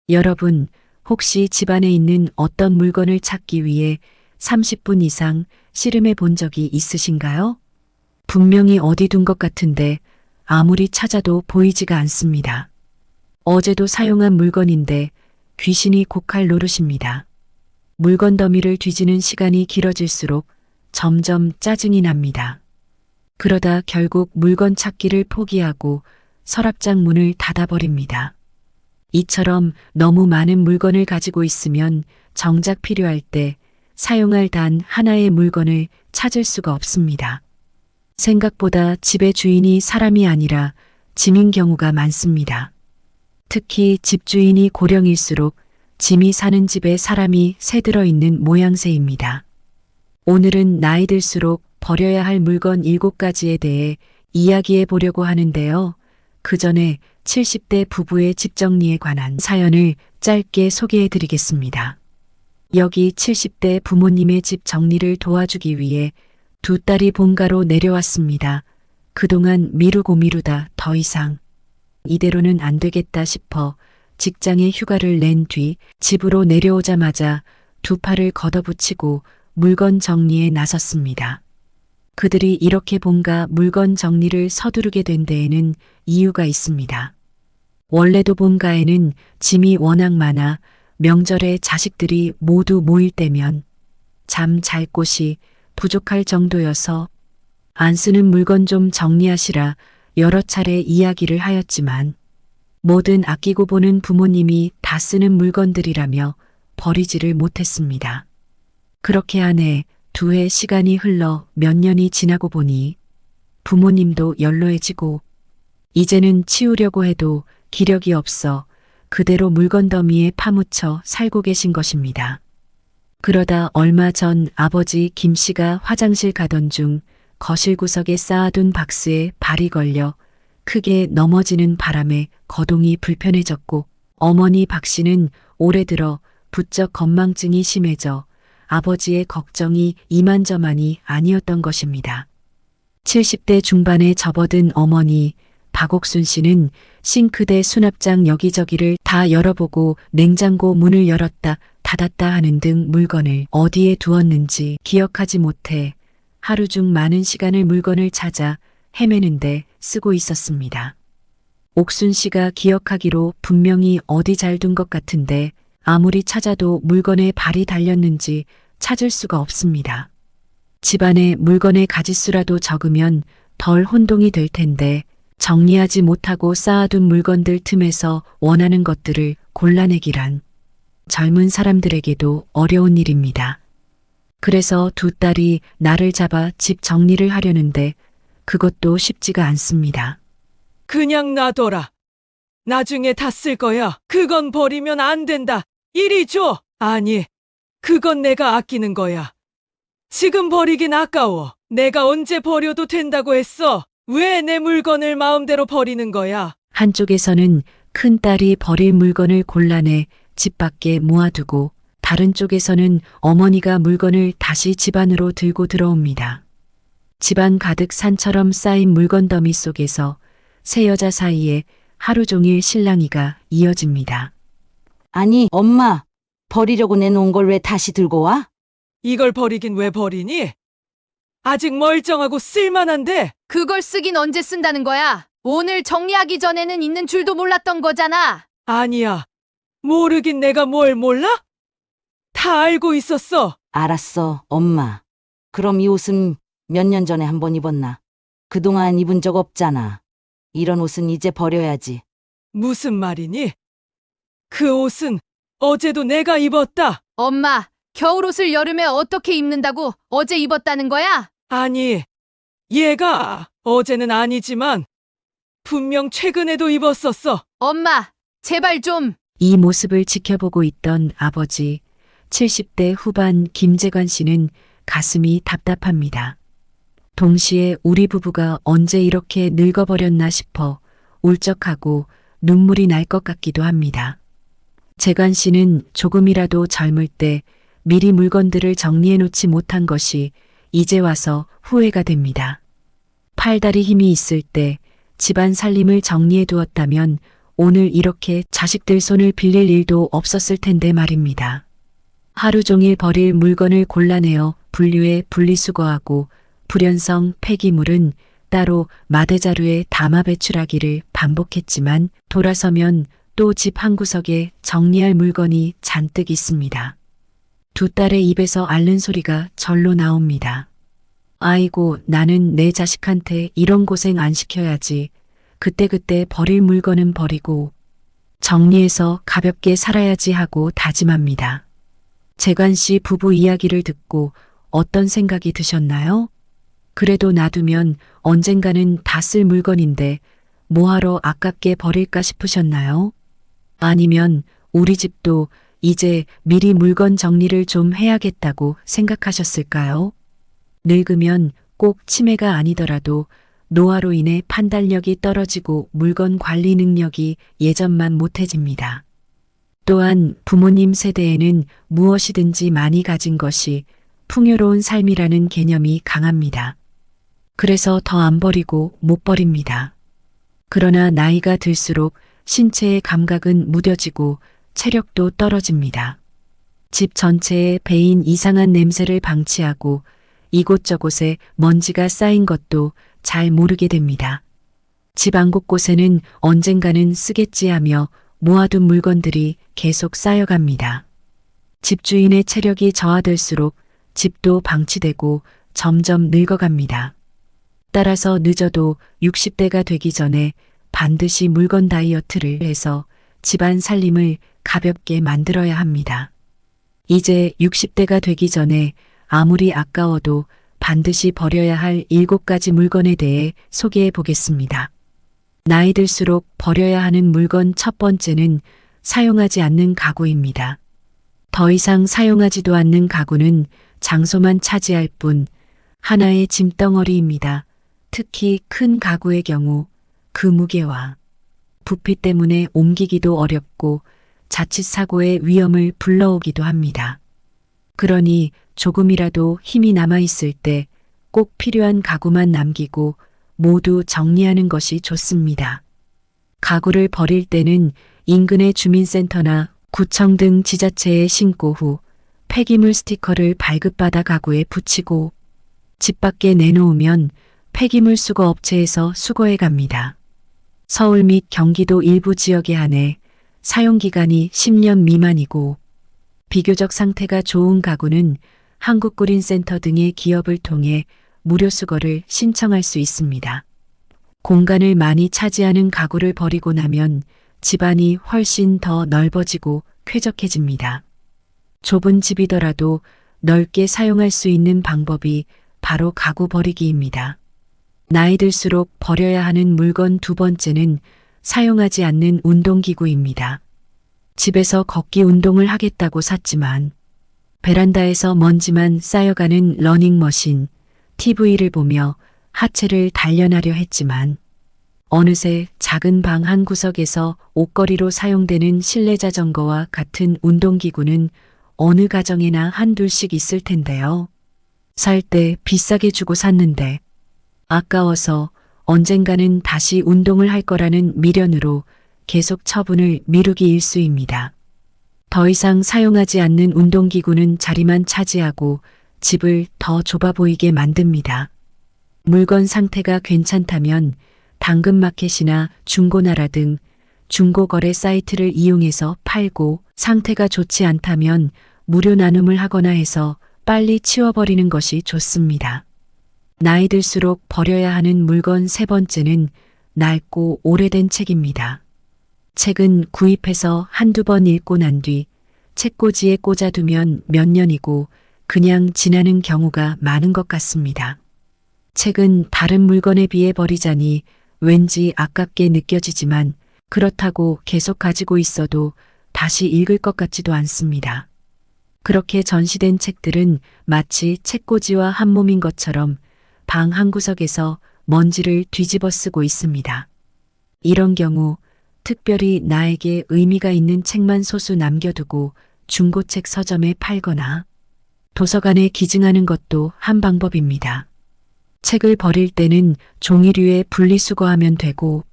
여러분, 혹시 집안에 있는 어떤 물건을 찾기 위해 30분 이상 씨름해 본 적이 있으신가요? 분명히 어디 둔 것 같은데 아무리 찾아도 보이지가 않습니다. 어제도 사용한 물건인데 귀신이 고칼 노릇입니다. 물건 더미를 뒤지는 시간이 길어질수록 점점 짜증이 납니다. 그러다 결국 물건 찾기를 포기하고 서랍장 문을 닫아버립니다. 이처럼 너무 많은 물건을 가지고 있으면 정작 필요할 때 사용할 단 하나의 물건을 찾을 수가 없습니다. 생각보다 집의 주인이 사람이 아니라 짐인 경우가 많습니다. 특히 집주인이 고령일수록 짐이 사는 집에 사람이 새들어 있는 모양새입니다. 오늘은 나이 들수록 버려야 할 물건 7가지에 대해 이야기해 보려고 하는데요. 그 전에 70대 부부의 집 정리에 관한 사연을 짧게 소개해 드리겠습니다. 여기 70대 부모님의 집 정리를 도와주기 위해 두 딸이 본가로 내려왔습니다. 그동안 미루고 미루다 더 이상 이대로는 안 되겠다 싶어 직장에 휴가를 낸 뒤 집으로 내려오자마자 두 팔을 걷어붙이고 물건 정리에 나섰습니다. 그들이 이렇게 본가 물건 정리를 서두르게 된 데에는 이유가 있습니다. 원래도 본가에는 짐이 워낙 많아 명절에 자식들이 모두 모일 때면 잠 잘 곳이 부족할 정도여서 안 쓰는 물건 좀 정리하시라 여러 차례 이야기를 하였지만 뭐든 아끼고 보는 부모님이 다 쓰는 물건들이라며 버리지를 못했습니다. 그렇게 한 해, 두 해 시간이 흘러 몇 년이 지나고 보니 부모님도 연로해지고 이제는 치우려고 해도 기력이 없어 그대로 물건 더미에 파묻혀 살고 계신 것입니다. 그러다 얼마 전 아버지 김 씨가 화장실 가던 중 거실 구석에 쌓아둔 박스에 발이 걸려 크게 넘어지는 바람에 거동이 불편해졌고 어머니 박 씨는 올해 들어 부쩍 건망증이 심해져 아버지의 걱정이 이만저만이 아니었던 것입니다. 70대 중반에 접어든 어머니 박옥순 씨는 싱크대 수납장 여기저기를 다 열어보고 냉장고 문을 열었다 닫았다 하는 등 물건을 어디에 두었는지 기억하지 못해 하루 중 많은 시간을 물건을 찾아 헤매는데 쓰고 있었습니다. 옥순 씨가 기억하기로 분명히 어디 잘 둔 것 같은데 아무리 찾아도 물건에 발이 달렸는지 찾을 수가 없습니다. 집안에 물건의 가짓수라도 적으면 덜 혼동이 될 텐데 정리하지 못하고 쌓아둔 물건들 틈에서 원하는 것들을 골라내기란 젊은 사람들에게도 어려운 일입니다. 그래서 두 딸이 나를 잡아 집 정리를 하려는데 그것도 쉽지가 않습니다. 그냥 놔둬라. 나중에 다 쓸 거야. 그건 버리면 안 된다. 이리 줘. 아니, 그건 내가 아끼는 거야. 지금 버리긴 아까워. 내가 언제 버려도 된다고 했어. 왜 내 물건을 마음대로 버리는 거야? 한쪽에서는 큰딸이 버릴 물건을 골라내 집 밖에 모아두고 다른 쪽에서는 어머니가 물건을 다시 집 안으로 들고 들어옵니다. 집안 가득 산처럼 쌓인 물건 더미 속에서 세 여자 사이에 하루 종일 실랑이가 이어집니다. 아니, 엄마, 버리려고 내놓은 걸 왜 다시 들고 와? 이걸 버리긴 왜 버리니? 아직 멀쩡하고 쓸만한데? 그걸 쓰긴 언제 쓴다는 거야? 오늘 정리하기 전에는 있는 줄도 몰랐던 거잖아. 아니야. 모르긴 내가 뭘 몰라? 다 알고 있었어. 알았어, 엄마. 그럼 이 옷은 몇 년 전에 한 번 입었나? 그동안 입은 적 없잖아. 이런 옷은 이제 버려야지. 무슨 말이니? 그 옷은 어제도 내가 입었다. 엄마, 겨울옷을 여름에 어떻게 입는다고 어제 입었다는 거야? 아니, 얘가 어제는 아니지만 분명 최근에도 입었었어. 엄마, 제발 좀. 이 모습을 지켜보고 있던 아버지 70대 후반 김재관 씨는 가슴이 답답합니다. 동시에 우리 부부가 언제 이렇게 늙어버렸나 싶어 울적하고 눈물이 날 것 같기도 합니다. 재관 씨는 조금이라도 젊을 때 미리 물건들을 정리해 놓지 못한 것이 이제 와서 후회가 됩니다. 팔다리 힘이 있을 때 집안 살림을 정리해 두었다면 오늘 이렇게 자식들 손을 빌릴 일도 없었을 텐데 말입니다. 하루 종일 버릴 물건을 골라내어 분류해 분리수거하고 불연성 폐기물은 따로 마대자루에 담아 배출하기를 반복했지만 돌아서면 또 집 한구석에 정리할 물건이 잔뜩 있습니다. 두 딸의 입에서 앓는 소리가 절로 나옵니다. 아이고, 나는 내 자식한테 이런 고생 안 시켜야지. 그때그때 버릴 물건은 버리고 정리해서 가볍게 살아야지 하고 다짐합니다. 재관 씨 부부 이야기를 듣고 어떤 생각이 드셨나요? 그래도 놔두면 언젠가는 다 쓸 물건인데 뭐하러 아깝게 버릴까 싶으셨나요? 아니면 우리 집도 이제 미리 물건 정리를 좀 해야겠다고 생각하셨을까요? 늙으면 꼭 치매가 아니더라도 노화로 인해 판단력이 떨어지고 물건 관리 능력이 예전만 못해집니다. 또한 부모님 세대에는 무엇이든지 많이 가진 것이 풍요로운 삶이라는 개념이 강합니다. 그래서 더 안 버리고 못 버립니다. 그러나 나이가 들수록 신체의 감각은 무뎌지고 체력도 떨어집니다. 집 전체에 배인 이상한 냄새를 방치하고 이곳저곳에 먼지가 쌓인 것도 잘 모르게 됩니다. 집 안 곳곳에는 언젠가는 쓰겠지 하며 모아둔 물건들이 계속 쌓여갑니다. 집주인의 체력이 저하될수록 집도 방치되고 점점 늙어갑니다. 따라서 늦어도 60대가 되기 전에 반드시 물건 다이어트를 해서 집안 살림을 가볍게 만들어야 합니다. 이제 60대가 되기 전에 아무리 아까워도 반드시 버려야 할 7가지 물건에 대해 소개해 보겠습니다. 나이 들수록 버려야 하는 물건 첫 번째는 사용하지 않는 가구입니다. 더 이상 사용하지도 않는 가구는 장소만 차지할 뿐 하나의 짐덩어리입니다. 특히 큰 가구의 경우 그 무게와 부피 때문에 옮기기도 어렵고 자칫 사고의 위험을 불러오기도 합니다. 그러니 조금이라도 힘이 남아있을 때 꼭 필요한 가구만 남기고 모두 정리하는 것이 좋습니다. 가구를 버릴 때는 인근의 주민센터나 구청 등 지자체에 신고 후 폐기물 스티커를 발급받아 가구에 붙이고 집 밖에 내놓으면 폐기물 수거 업체에서 수거해 갑니다. 서울 및 경기도 일부 지역에 한해 사용기간이 10년 미만이고 비교적 상태가 좋은 가구는 한국그린센터 등의 기업을 통해 무료 수거를 신청할 수 있습니다. 공간을 많이 차지하는 가구를 버리고 나면 집안이 훨씬 더 넓어지고 쾌적해집니다. 좁은 집이더라도 넓게 사용할 수 있는 방법이 바로 가구 버리기입니다. 나이 들수록 버려야 하는 물건 두 번째는 사용하지 않는 운동기구입니다. 집에서 걷기 운동을 하겠다고 샀지만 베란다에서 먼지만 쌓여가는 러닝머신, TV를 보며 하체를 단련하려 했지만 어느새 작은 방 한 구석에서 옷걸이로 사용되는 실내 자전거와 같은 운동기구는 어느 가정에나 한둘씩 있을 텐데요. 살 때 비싸게 주고 샀는데 아까워서 언젠가는 다시 운동을 할 거라는 미련으로 계속 처분을 미루기 일쑤입니다. 더 이상 사용하지 않는 운동기구는 자리만 차지하고 집을 더 좁아 보이게 만듭니다. 물건 상태가 괜찮다면 당근마켓이나 중고나라 등 중고거래 사이트를 이용해서 팔고 상태가 좋지 않다면 무료 나눔을 하거나 해서 빨리 치워버리는 것이 좋습니다. 나이 들수록 버려야 하는 물건 세 번째는 낡고 오래된 책입니다. 책은 구입해서 한두 번 읽고 난 뒤 책꽂이에 꽂아두면 몇 년이고 그냥 지나는 경우가 많은 것 같습니다. 책은 다른 물건에 비해 버리자니 왠지 아깝게 느껴지지만 그렇다고 계속 가지고 있어도 다시 읽을 것 같지도 않습니다. 그렇게 전시된 책들은 마치 책꽂이와 한 몸인 것처럼 방 한구석에서 먼지를 뒤집어 쓰고 있습니다. 이런 경우 특별히 나에게 의미가 있는 책만 소수 남겨두고 중고책 서점에 팔거나 도서관에 기증하는 것도 한 방법입니다. 책을 버릴 때는 종이류에 분리수거하면 되고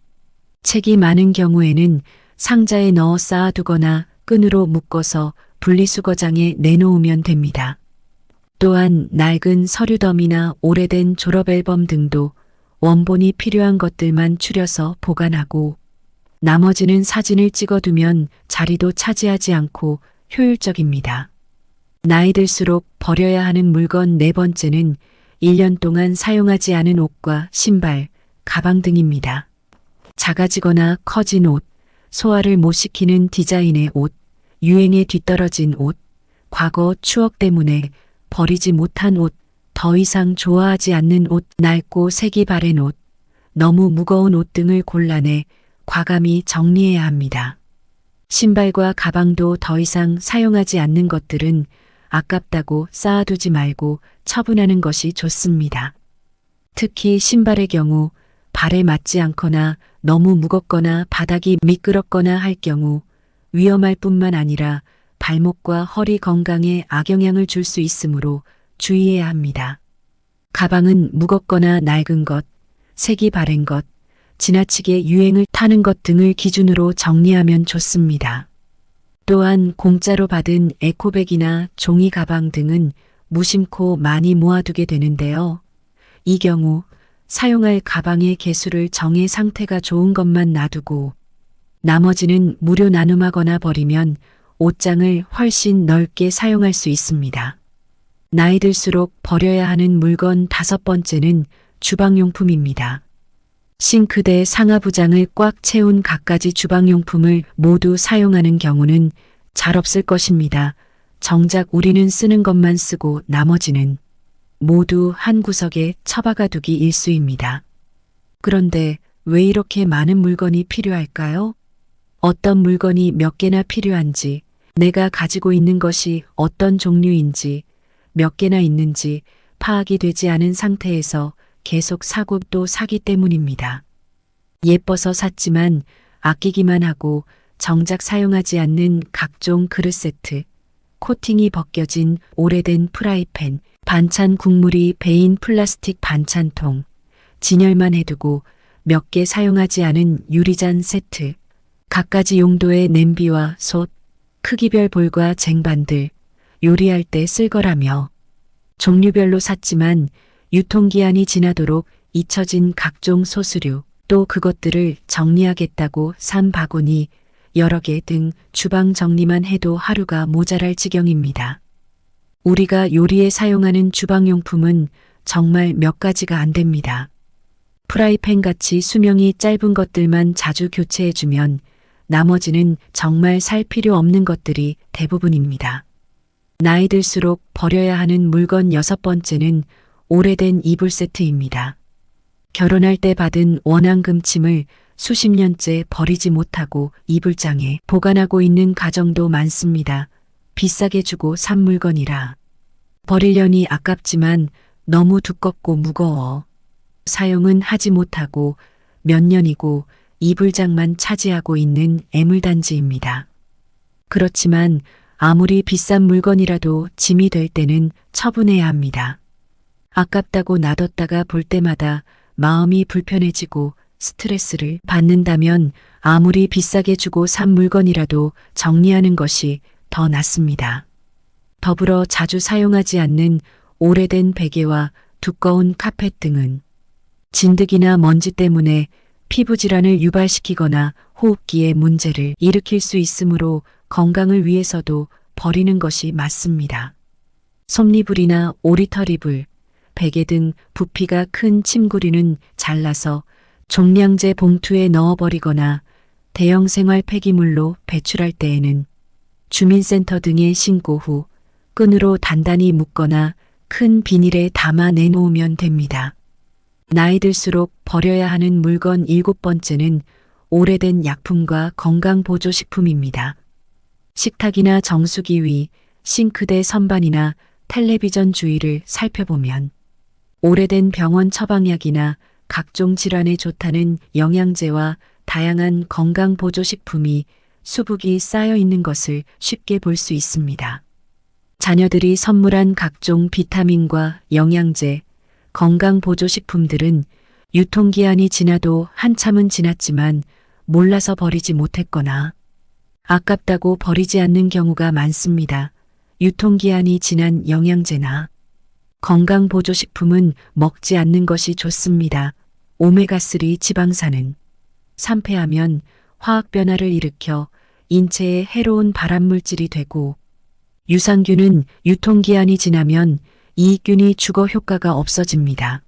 책이 많은 경우에는 상자에 넣어 쌓아두거나 끈으로 묶어서 분리수거장에 내놓으면 됩니다. 또한 낡은 서류더미나 오래된 졸업앨범 등도 원본이 필요한 것들만 추려서 보관하고 나머지는 사진을 찍어두면 자리도 차지하지 않고 효율적입니다. 나이 들수록 버려야 하는 물건 네 번째는 1년 동안 사용하지 않은 옷과 신발, 가방 등입니다. 작아지거나 커진 옷, 소화를 못 시키는 디자인의 옷, 유행에 뒤떨어진 옷, 과거 추억 때문에 버리지 못한 옷, 더 이상 좋아하지 않는 옷, 낡고 색이 바랜 옷, 너무 무거운 옷 등을 골라내 과감히 정리해야 합니다. 신발과 가방도 더 이상 사용하지 않는 것들은 아깝다고 쌓아두지 말고 처분하는 것이 좋습니다. 특히 신발의 경우 발에 맞지 않거나 너무 무겁거나 바닥이 미끄럽거나 할 경우 위험할 뿐만 아니라 발목과 허리 건강에 악영향을 줄 수 있으므로 주의해야 합니다. 가방은 무겁거나 낡은 것, 색이 바랜 것, 지나치게 유행을 타는 것 등을 기준으로 정리하면 좋습니다. 또한 공짜로 받은 에코백이나 종이 가방 등은 무심코 많이 모아두게 되는데요. 이 경우 사용할 가방의 개수를 정해 상태가 좋은 것만 놔두고 나머지는 무료 나눔하거나 버리면 옷장을 훨씬 넓게 사용할 수 있습니다. 나이 들수록 버려야 하는 물건 다섯 번째는 주방용품입니다. 싱크대 상하부장을 꽉 채운 갖가지 주방용품을 모두 사용하는 경우는 잘 없을 것입니다. 정작 우리는 쓰는 것만 쓰고 나머지는 모두 한 구석에 처박아 두기 일쑤입니다. 그런데 왜 이렇게 많은 물건이 필요할까요? 어떤 물건이 몇 개나 필요한지, 내가 가지고 있는 것이 어떤 종류인지, 몇 개나 있는지 파악이 되지 않은 상태에서 계속 사고 또 사기 때문입니다. 예뻐서 샀지만 아끼기만 하고 정작 사용하지 않는 각종 그릇 세트, 코팅이 벗겨진 오래된 프라이팬, 반찬 국물이 배인 플라스틱 반찬통, 진열만 해두고 몇 개 사용하지 않은 유리잔 세트, 갖가지 용도의 냄비와 솥, 크기별 볼과 쟁반들, 요리할 때 쓸 거라며 종류별로 샀지만 유통기한이 지나도록 잊혀진 각종 소스류, 또 그것들을 정리하겠다고 산 바구니 여러 개 등 주방 정리만 해도 하루가 모자랄 지경입니다. 우리가 요리에 사용하는 주방용품은 정말 몇 가지가 안 됩니다. 프라이팬 같이 수명이 짧은 것들만 자주 교체해주면 나머지는 정말 살 필요 없는 것들이 대부분입니다. 나이 들수록 버려야 하는 물건 여섯 번째는 오래된 이불 세트입니다. 결혼할 때 받은 원앙금침을 수십 년째 버리지 못하고 이불장에 보관하고 있는 가정도 많습니다. 비싸게 주고 산 물건이라 버리려니 아깝지만 너무 두껍고 무거워 사용은 하지 못하고 몇 년이고 이불장만 차지하고 있는 애물단지입니다. 그렇지만 아무리 비싼 물건이라도 짐이 될 때는 처분해야 합니다. 아깝다고 놔뒀다가 볼 때마다 마음이 불편해지고 스트레스를 받는다면 아무리 비싸게 주고 산 물건이라도 정리하는 것이 더 낫습니다. 더불어 자주 사용하지 않는 오래된 베개와 두꺼운 카펫 등은 진드기나 먼지 때문에 피부 질환을 유발시키거나 호흡기에 문제를 일으킬 수 있으므로 건강을 위해서도 버리는 것이 맞습니다. 솜니불이나 오리털이불, 베개 등 부피가 큰 침구류는 잘라서 종량제 봉투에 넣어버리거나 대형 생활 폐기물로 배출할 때에는 주민센터 등에 신고 후 끈으로 단단히 묶거나 큰 비닐에 담아 내놓으면 됩니다. 나이 들수록 버려야 하는 물건 일곱 번째는 오래된 약품과 건강보조식품입니다. 식탁이나 정수기 위, 싱크대 선반이나 텔레비전 주위를 살펴보면 오래된 병원 처방약이나 각종 질환에 좋다는 영양제와 다양한 건강보조식품이 수북이 쌓여 있는 것을 쉽게 볼 수 있습니다. 자녀들이 선물한 각종 비타민과 영양제, 건강보조식품들은 유통기한이 지나도 한참은 지났지만 몰라서 버리지 못했거나 아깝다고 버리지 않는 경우가 많습니다. 유통기한이 지난 영양제나 건강보조식품은 먹지 않는 것이 좋습니다. 오메가3 지방산은 산패하면 화학변화를 일으켜 인체에 해로운 발암물질이 되고 유산균은 유통기한이 지나면 이익균이 죽어 효과가 없어집니다.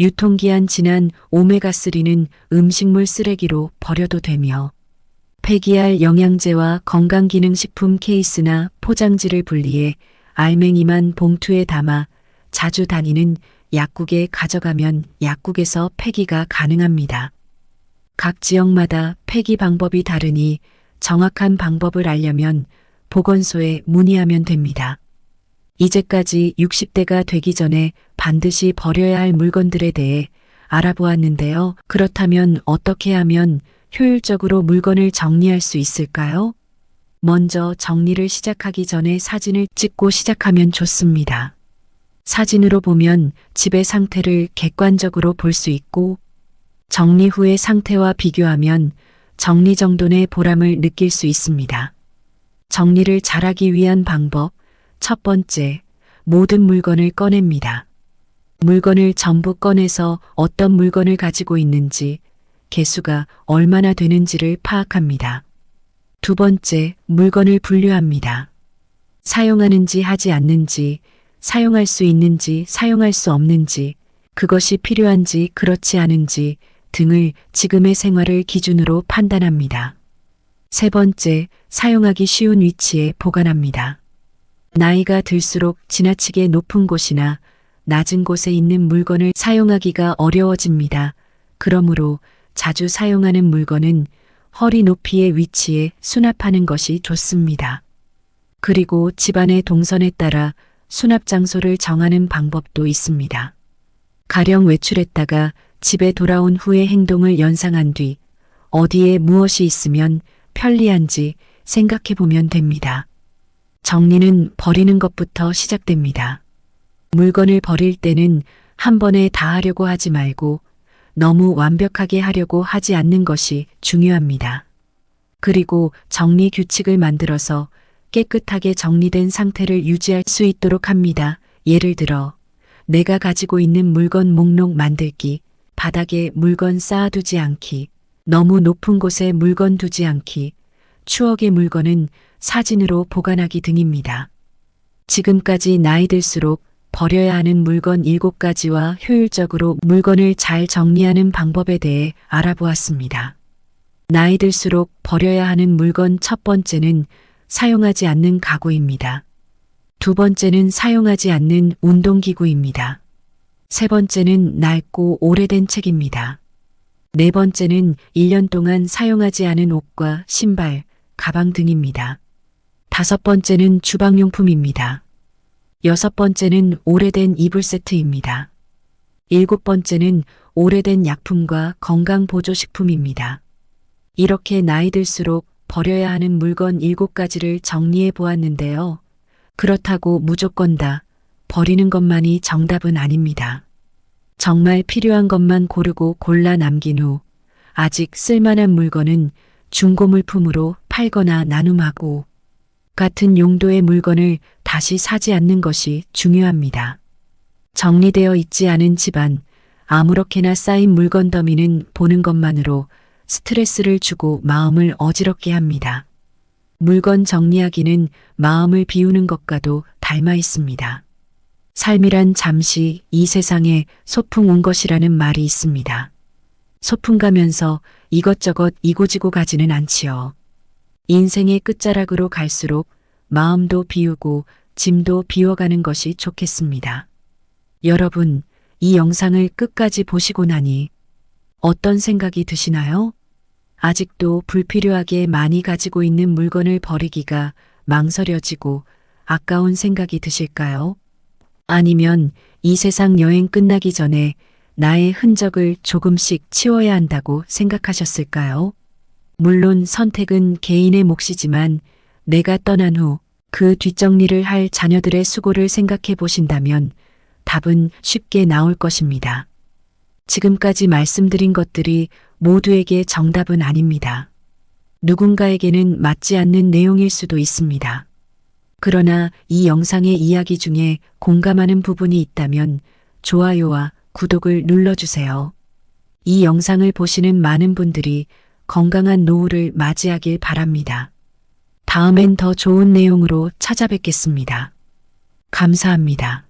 유통기한 지난 오메가3는 음식물 쓰레기로 버려도 되며 폐기할 영양제와 건강기능식품 케이스나 포장지를 분리해 알맹이만 봉투에 담아 자주 다니는 약국에 가져가면 약국에서 폐기가 가능합니다. 각 지역마다 폐기 방법이 다르니 정확한 방법을 알려면 보건소에 문의하면 됩니다. 이제까지 60대가 되기 전에 반드시 버려야 할 물건들에 대해 알아보았는데요. 그렇다면 어떻게 하면 효율적으로 물건을 정리할 수 있을까요? 먼저 정리를 시작하기 전에 사진을 찍고 시작하면 좋습니다. 사진으로 보면 집의 상태를 객관적으로 볼 수 있고 정리 후의 상태와 비교하면 정리정돈의 보람을 느낄 수 있습니다. 정리를 잘하기 위한 방법, 첫 번째, 모든 물건을 꺼냅니다. 물건을 전부 꺼내서 어떤 물건을 가지고 있는지, 개수가 얼마나 되는지를 파악합니다. 두 번째, 물건을 분류합니다. 사용하는지 하지 않는지, 사용할 수 있는지 사용할 수 없는지, 그것이 필요한지 그렇지 않은지 등을 지금의 생활을 기준으로 판단합니다. 세 번째, 사용하기 쉬운 위치에 보관합니다. 나이가 들수록 지나치게 높은 곳이나 낮은 곳에 있는 물건을 사용하기가 어려워집니다. 그러므로 자주 사용하는 물건은 허리 높이의 위치에 수납하는 것이 좋습니다. 그리고 집안의 동선에 따라 수납 장소를 정하는 방법도 있습니다. 가령 외출했다가 집에 돌아온 후의 행동을 연상한 뒤 어디에 무엇이 있으면 편리한지 생각해 보면 됩니다. 정리는 버리는 것부터 시작됩니다. 물건을 버릴 때는 한 번에 다 하려고 하지 말고 너무 완벽하게 하려고 하지 않는 것이 중요합니다. 그리고 정리 규칙을 만들어서 깨끗하게 정리된 상태를 유지할 수 있도록 합니다. 예를 들어 내가 가지고 있는 물건 목록 만들기, 바닥에 물건 쌓아두지 않기, 너무 높은 곳에 물건 두지 않기, 추억의 물건은 사진으로 보관하기 등입니다. 지금까지 나이 들수록 버려야 하는 물건 7가지와 효율적으로 물건을 잘 정리하는 방법에 대해 알아보았습니다. 나이 들수록 버려야 하는 물건 첫 번째는 사용하지 않는 가구입니다. 두 번째는 사용하지 않는 운동기구입니다. 세 번째는 낡고 오래된 책입니다. 네 번째는 1년 동안 사용하지 않은 옷과 신발, 가방 등입니다. 다섯 번째는 주방용품입니다. 여섯 번째는 오래된 이불 세트입니다. 일곱 번째는 오래된 약품과 건강보조식품입니다. 이렇게 나이 들수록 버려야 하는 물건 7가지를 정리해 보았는데요. 그렇다고 무조건 다 버리는 것만이 정답은 아닙니다. 정말 필요한 것만 고르고 골라 남긴 후 아직 쓸만한 물건은 중고물품으로 팔거나 나눔하고 같은 용도의 물건을 다시 사지 않는 것이 중요합니다. 정리되어 있지 않은 집안, 아무렇게나 쌓인 물건 더미는 보는 것만으로 스트레스를 주고 마음을 어지럽게 합니다. 물건 정리하기는 마음을 비우는 것과도 닮아 있습니다. 삶이란 잠시 이 세상에 소풍 온 것이라는 말이 있습니다. 소풍 가면서 이것저것 이고지고 가지는 않지요. 인생의 끝자락으로 갈수록 마음도 비우고 짐도 비워가는 것이 좋겠습니다. 여러분, 이 영상을 끝까지 보시고 나니 어떤 생각이 드시나요? 아직도 불필요하게 많이 가지고 있는 물건을 버리기가 망설여지고 아까운 생각이 드실까요? 아니면 이 세상 여행 끝나기 전에 나의 흔적을 조금씩 치워야 한다고 생각하셨을까요? 물론 선택은 개인의 몫이지만 내가 떠난 후 그 뒷정리를 할 자녀들의 수고를 생각해 보신다면 답은 쉽게 나올 것입니다. 지금까지 말씀드린 것들이 모두에게 정답은 아닙니다. 누군가에게는 맞지 않는 내용일 수도 있습니다. 그러나 이 영상의 이야기 중에 공감하는 부분이 있다면 좋아요와 구독을 눌러주세요. 이 영상을 보시는 많은 분들이 건강한 노후를 맞이하길 바랍니다. 다음엔 더 좋은 내용으로 찾아뵙겠습니다. 감사합니다.